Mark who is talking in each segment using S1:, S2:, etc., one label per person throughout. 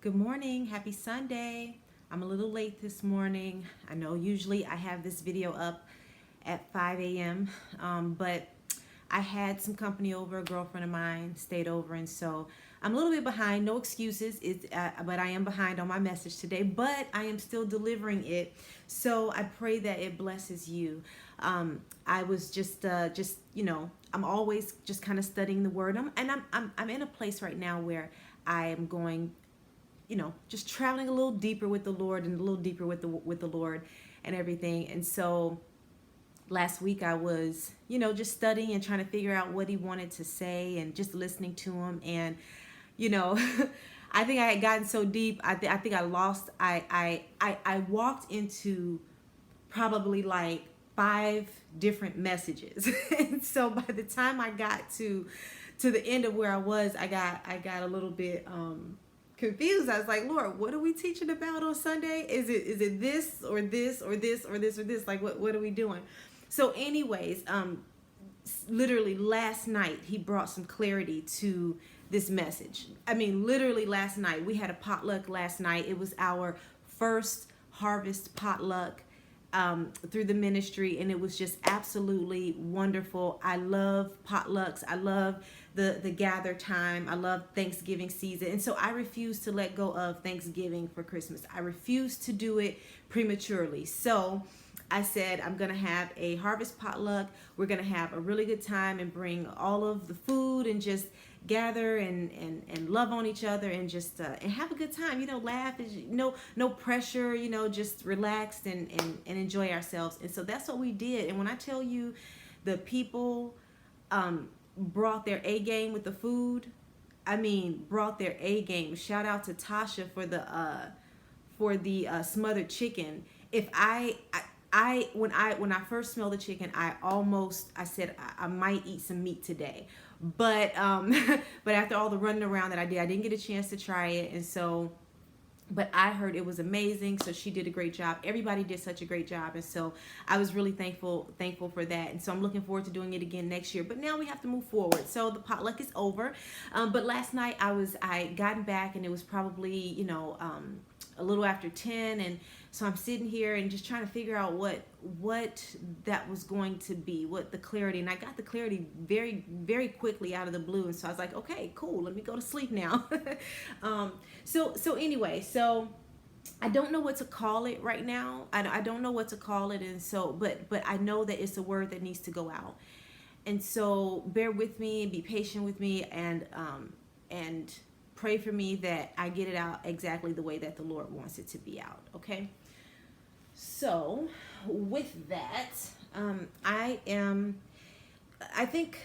S1: Good morning. Happy Sunday. I'm a little late this morning. I know usually I have this video up at 5 a.m., but I had some company over. A girlfriend of mine stayed over, and so I'm a little bit behind. No excuses. But I am behind on my message today, but I am still delivering it. So I pray that it blesses you. I was I'm always just kind of studying the word. I'm in a place right now where I am going, just traveling a little deeper with the Lord and a little deeper with the Lord and everything. And so last week I was, just studying and trying to figure out what he wanted to say and just listening to him. And, you know, I think I had gotten so deep. I think I lost. I walked into probably like 5 different messages. And so by the time I got to the end of where I was, I got a little bit confused. I was like, Lord, what are we teaching about on Sunday? Is it this or this or this or this or this? Like what are we doing? So anyways, literally last night he brought some clarity to this message. I mean, literally last night we had a potluck last night. It was our first harvest potluck through the ministry, and it was just absolutely wonderful. I love potlucks. I love the gather time. I love Thanksgiving season, and so I refuse to let go of Thanksgiving for Christmas. I refuse to do it prematurely. So I said, I'm going to have a harvest potluck. We're going to have a really good time and bring all of the food and just gather and love on each other and just and have a good time, laugh, no pressure, just relaxed and enjoy ourselves. And so that's what we did. And when I tell you, the people brought their A game with the food. I mean, brought their A game. Shout out to Tasha for the smothered chicken. If when I first smelled the chicken, I said I might eat some meat today, but but after all the running around that I didn't get a chance to try it. And so, but I heard it was amazing. So she did a great job. Everybody did such a great job, and so I was really thankful for that. And so I'm looking forward to doing it again next year. But now we have to move forward. So the potluck is over. But last night I gotten back, and it was probably a little after 10, and so I'm sitting here and just trying to figure out what that was going to be, what the clarity. And I got the clarity very, very quickly out of the blue. And so I was like, okay, cool, let me go to sleep now. So anyway, so I don't know what to call it right now. I don't know what to call it. And so, but I know that it's a word that needs to go out. And so bear with me and be patient with me, and pray for me that I get it out exactly the way that the Lord wants it to be out. Okay. So with that, I think,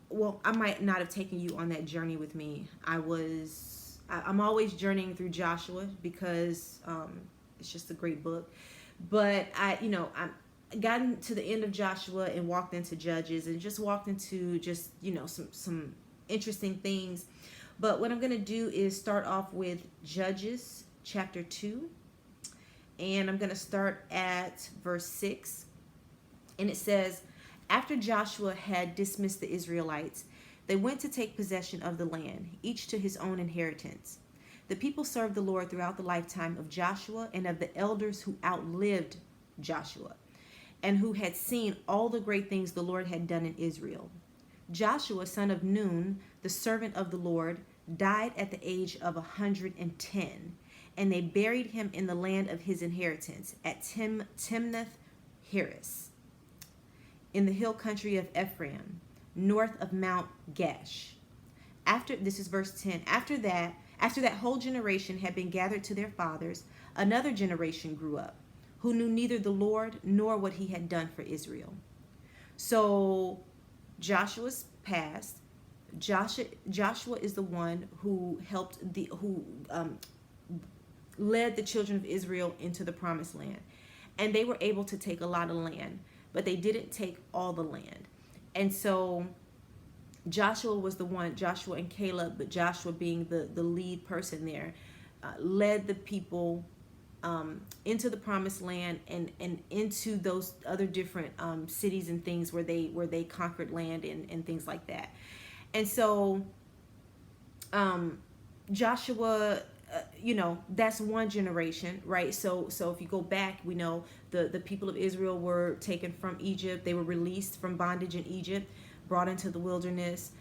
S1: well, I might not have taken you on that journey with me. I'm always journeying through Joshua because it's just a great book. But I'm gotten to the end of Joshua and walked into Judges and just walked into just, some interesting things. But what I'm going to do is start off with Judges chapter 2. And I'm going to start at verse 6. And it says, after Joshua had dismissed the Israelites, they went to take possession of the land, each to his own inheritance. The people served the Lord throughout the lifetime of Joshua and of the elders who outlived Joshua, and who had seen all the great things the Lord had done in Israel. Joshua, son of Nun, the servant of the Lord, died at the age of 110, and they buried him in the land of his inheritance at Timnath-Heres, in the hill country of Ephraim, north of Mount Gash. This is verse 10. After that whole generation had been gathered to their fathers, another generation grew up, who knew neither the Lord nor what he had done for Israel. So Joshua's passed. Joshua is the one who led the children of Israel into the promised land. And they were able to take a lot of land, but they didn't take all the land. And so Joshua and Caleb, but Joshua being the lead person there, led the people into the promised land and into those other different cities and things where they conquered land and things like that. And so Joshua that's one generation, right? So if you go back, we know the people of Israel were taken from Egypt. They were released from bondage in Egypt, brought into the wilderness.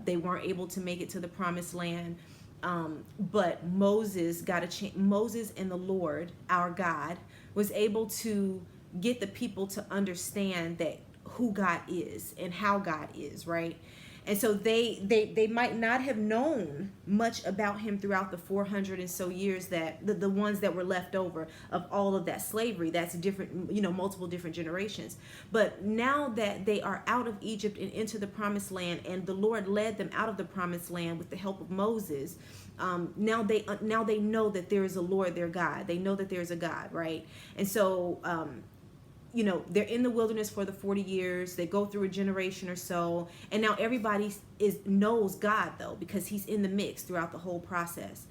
S1: They weren't able to make it to the promised land. But Moses got a chance. Moses and the Lord, our God, was able to get the people to understand that who God is and how God is, right? And so they might not have known much about him throughout the 400 and so years, that the ones that were left over of all of that slavery. That's different, multiple different generations. But now that they are out of Egypt and into the promised land, and the Lord led them out of the promised land with the help of Moses, now they know that there is a Lord, their God. They know that there's a God, right? And so they're in the wilderness for the 40 years. They go through a generation or so, and now everybody knows God, though, because he's in the mix throughout the whole process.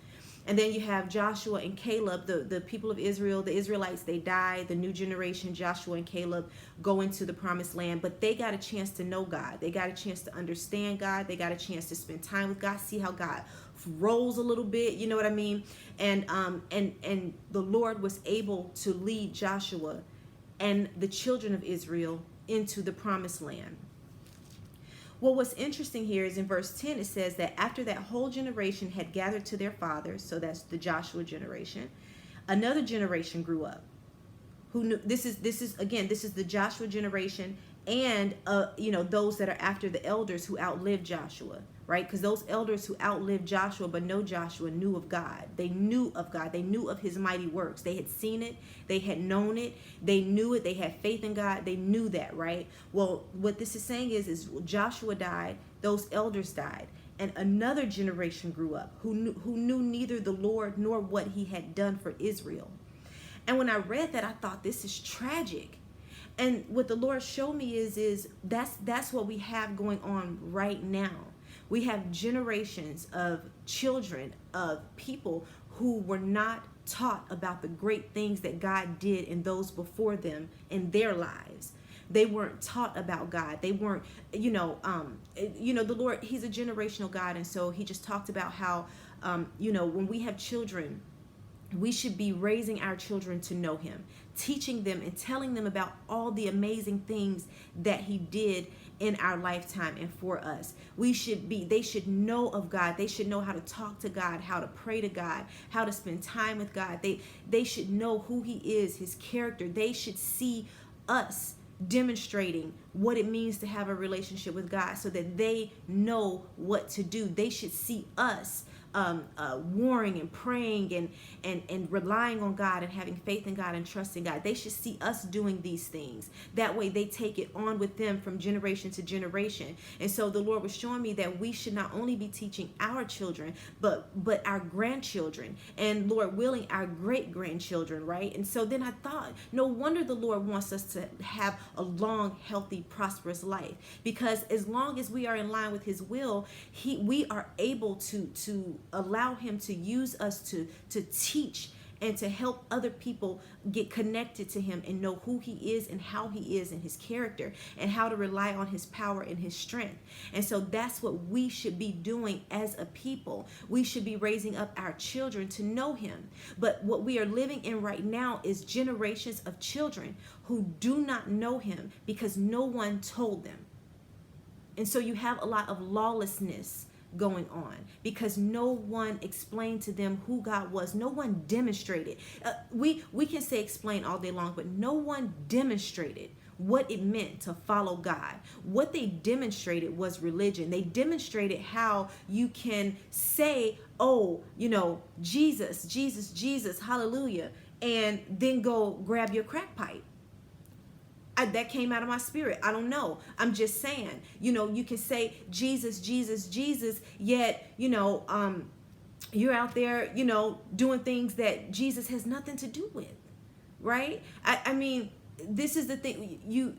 S1: And then you have Joshua and Caleb, the people of Israel, the Israelites. They die. The new generation, Joshua and Caleb, go into the promised land, but they got a chance to know God. They got a chance to understand God. They got a chance to spend time with God, see how God rolls a little bit, you know what I mean? And the Lord was able to lead Joshua and the children of Israel into the promised land. Well, what's interesting here is in verse 10, it says that after that whole generation had gathered to their fathers, so that's the Joshua generation, another generation grew up. Who knew? This is the Joshua generation, and those that are after the elders who outlived Joshua, right? Because those elders who outlived Joshua but know Joshua knew of God. They knew of God. They knew of his mighty works. They had seen it. They had known it. They knew it. They had faith in God. They knew that, right? Well, what this is saying is Joshua died. Those elders died. And another generation grew up who knew neither the Lord nor what he had done for Israel. And when I read that, I thought, this is tragic. And what the Lord showed me is that's what we have going on right now. We have generations of children, of people who were not taught about the great things that God did in those before them in their lives. They weren't taught about God. They weren't, the Lord, he's a generational God. And so he just talked about how, when we have children, we should be raising our children to know him, teaching them and telling them about all the amazing things that he did in our lifetime and for us. They should know of God. They should know how to talk to God, how to pray to God, how to spend time with God. They should know who he is, his character. They should see us demonstrating what it means to have a relationship with God so that they know what to do. They should see us warring and praying and relying on God and having faith in God and trusting God. They should see us doing these things. That way they take it on with them from generation to generation. And so the Lord was showing me that we should not only be teaching our children, but our grandchildren, and Lord willing, our great-grandchildren, right? And so then I thought, no wonder the Lord wants us to have a long, healthy, prosperous life, because as long as we are in line with his will, we are able to allow him to use us to teach and to help other people get connected to him and know who he is and how he is and his character and how to rely on his power and his strength. And so that's what we should be doing as a people. We should be raising up our children to know him. But what we are living in right now is generations of children who do not know him because no one told them. And so you have a lot of lawlessness going on because no one explained to them who God was. No one demonstrated. We can say explain all day long, but no one demonstrated what it meant to follow God. What they demonstrated was religion. They demonstrated how you can say, oh, Jesus, Jesus, Jesus, hallelujah, and then go grab your crack pipe. That came out of my spirit. I don't know. I'm just saying, you can say Jesus, Jesus, Jesus, yet, you're out there, doing things that Jesus has nothing to do with, right? I mean, this is the thing.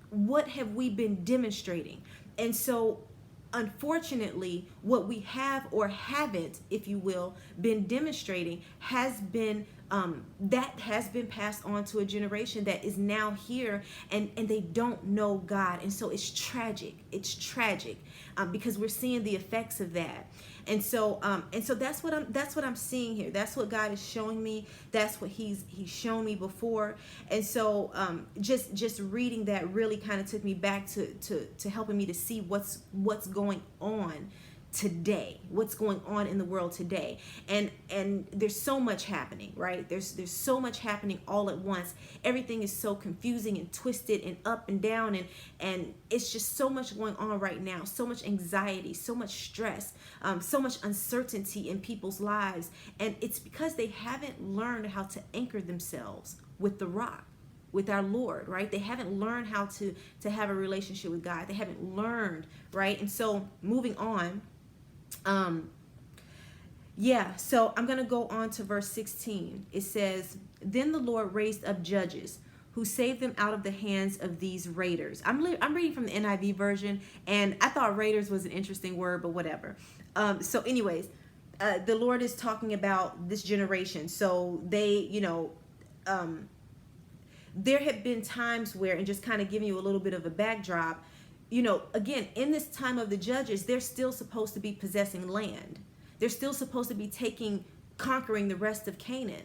S1: What have we been demonstrating? And so, unfortunately, what we have or haven't, if you will, been demonstrating has been that has been passed on to a generation that is now here and they don't know God. And so it's tragic. It's tragic because we're seeing the effects of that. And so that's what I'm seeing here. That's what God is showing me. That's what he's shown me before. And so just reading that really kind of took me back to helping me to see what's going on today, what's going on in the world today. And there's so much happening, right? There's so much happening all at once. Everything is so confusing and twisted and up and down, and it's just so much going on right now. So much anxiety, so much stress, so much uncertainty in people's lives. And it's because they haven't learned how to anchor themselves with the rock, with our Lord, right? They haven't learned how to have a relationship with God. They haven't learned, right? And so moving on, so I'm going to go on to verse 16. It says, then the Lord raised up judges who saved them out of the hands of these raiders. I'm reading from the NIV version, and I thought raiders was an interesting word, but whatever. So anyways, the Lord is talking about this generation. So they, there have been times where, and just kind of giving you a little bit of a backdrop, again, in this time of the judges, they're still supposed to be possessing land. They're still supposed to be conquering the rest of Canaan.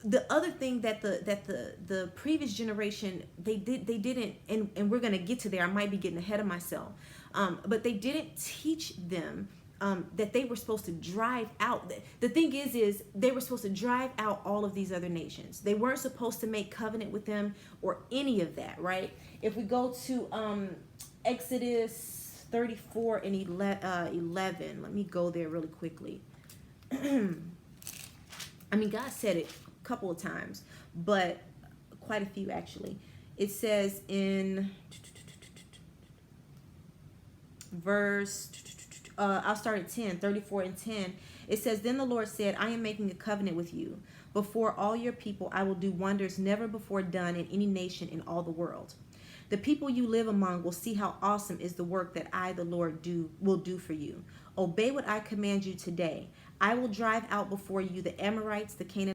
S1: The other thing that the previous generation, they didn't, and we're going to get to there. I might be getting ahead of myself. But they didn't teach them that they were supposed to drive out. The thing is they were supposed to drive out all of these other nations. They weren't supposed to make covenant with them or any of that, right? If we go to Exodus 34 and 11. Let me go there really quickly. I mean, God said it a couple of times, but quite a few actually. It says in verse, I'll start at 10, 34 and 10. It says, then the Lord said, I am making a covenant with you. Before all your people, I will do wonders never before done in any nation in all the world. The people you live among will see how awesome is the work that I, the Lord, will do for you. Obey what I command you today. I will drive out before you the Amorites, the Canaanites,